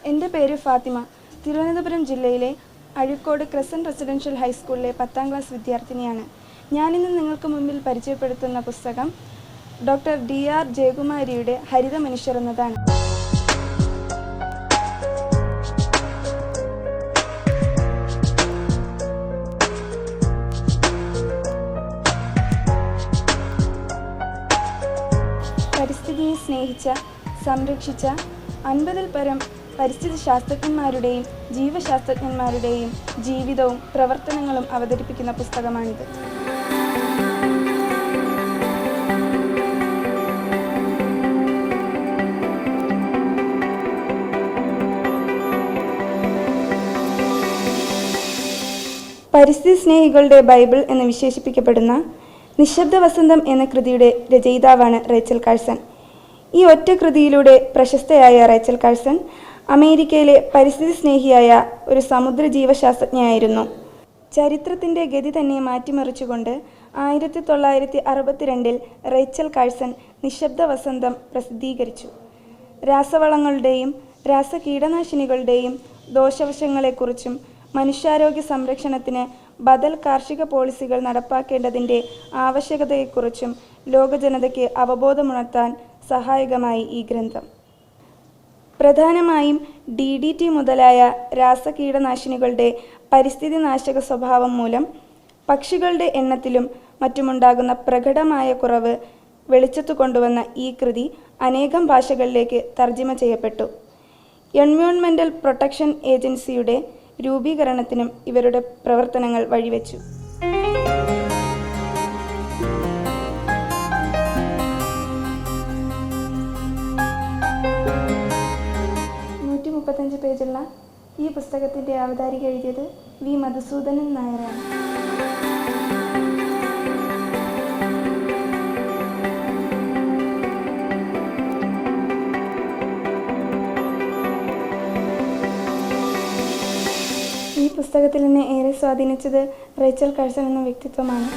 എൻ്റെ പേര് ഫാത്തിമ. തിരുവനന്തപുരം ജില്ലയിലെ അഴീക്കോട് ക്രസൻറ്റ് റെസിഡൻഷ്യൽ ഹൈസ്കൂളിലെ 10ാം ക്ലാസ് വിദ്യാർത്ഥിനിയാണ്. ഞാനിന്ന് നിങ്ങൾക്ക് മുമ്പിൽ പരിചയപ്പെടുത്തുന്ന പുസ്തകം ഡോക്ടർ DR ജയകുമാരിയുടെ ഹരിത മനുഷ്യർ എന്നതാണ്. പരിസ്ഥിതിയെ സ്നേഹിച്ച, സംരക്ഷിച്ച 50-ൽ പരം പരിസ്ഥിതി ശാസ്ത്രജ്ഞന്മാരുടെയും ജീവശാസ്ത്രജ്ഞന്മാരുടെയും ജീവിതവും പ്രവർത്തനങ്ങളും അവതരിപ്പിക്കുന്ന പുസ്തകമാണിത്. പരിസ്ഥിതി സ്നേഹികളുടെ ബൈബിൾ എന്ന് വിശേഷിപ്പിക്കപ്പെടുന്ന നിശബ്ദ വസന്തം എന്ന കൃതിയുടെ രചയിതാവാണ് റേച്ചൽ കാഴ്സൺ. ഈ ഒറ്റ കൃതിയിലൂടെ പ്രശസ്തയായ റേച്ചൽ കാഴ്സൺ അമേരിക്കയിലെ പരിസ്ഥിതി സ്നേഹിയായ ഒരു സമുദ്ര ജീവശാസ്ത്രജ്ഞയായിരുന്നു. ചരിത്രത്തിൻ്റെ ഗതി തന്നെ മാറ്റിമറിച്ചുകൊണ്ട് 1962 റേച്ചൽ കാഴ്സൺ നിശബ്ദ വസന്തം പ്രസിദ്ധീകരിച്ചു. രാസവളങ്ങളുടെയും രാസകീടനാശിനികളുടെയും ദോഷവശങ്ങളെക്കുറിച്ചും മനുഷ്യാരോഗ്യ സംരക്ഷണത്തിന് ബദൽ കാർഷിക പോളിസികൾ നടപ്പാക്കേണ്ടതിൻ്റെ ആവശ്യകതയെക്കുറിച്ചും ലോകജനതയ്ക്ക് അവബോധമുണർത്താൻ സഹായകമായി ഈ ഗ്രന്ഥം. പ്രധാനമായും DDT മുതലായ രാസകീടനാശിനികളുടെ പരിസ്ഥിതി നാശക സ്വഭാവം മൂലം പക്ഷികളുടെ എണ്ണത്തിലും മറ്റുമുണ്ടാകുന്ന പ്രകടമായ കുറവ് വെളിച്ചത്തു കൊണ്ടുവന്ന ഈ കൃതി അനേകം ഭാഷകളിലേക്ക് തർജ്ജിമ ചെയ്യപ്പെട്ടു. എൻവയോൺമെൻ്റൽ പ്രൊട്ടക്ഷൻ ഏജൻസിയുടെ രൂപീകരണത്തിനും ഇവരുടെ പ്രവർത്തനങ്ങൾ വഴിവെച്ചു. 135 പേജുള്ള ഈ പുസ്തകത്തിൻ്റെ അവതാരിക എഴുതിയത് V. മധുസൂദനൻ നായരാണ്. ഈ പുസ്തകത്തിൽ എന്നെ ഏറെ സ്വാധീനിച്ചത് റേച്ചൽ കാഴ്സൺ എന്ന വ്യക്തിത്വമാണ്.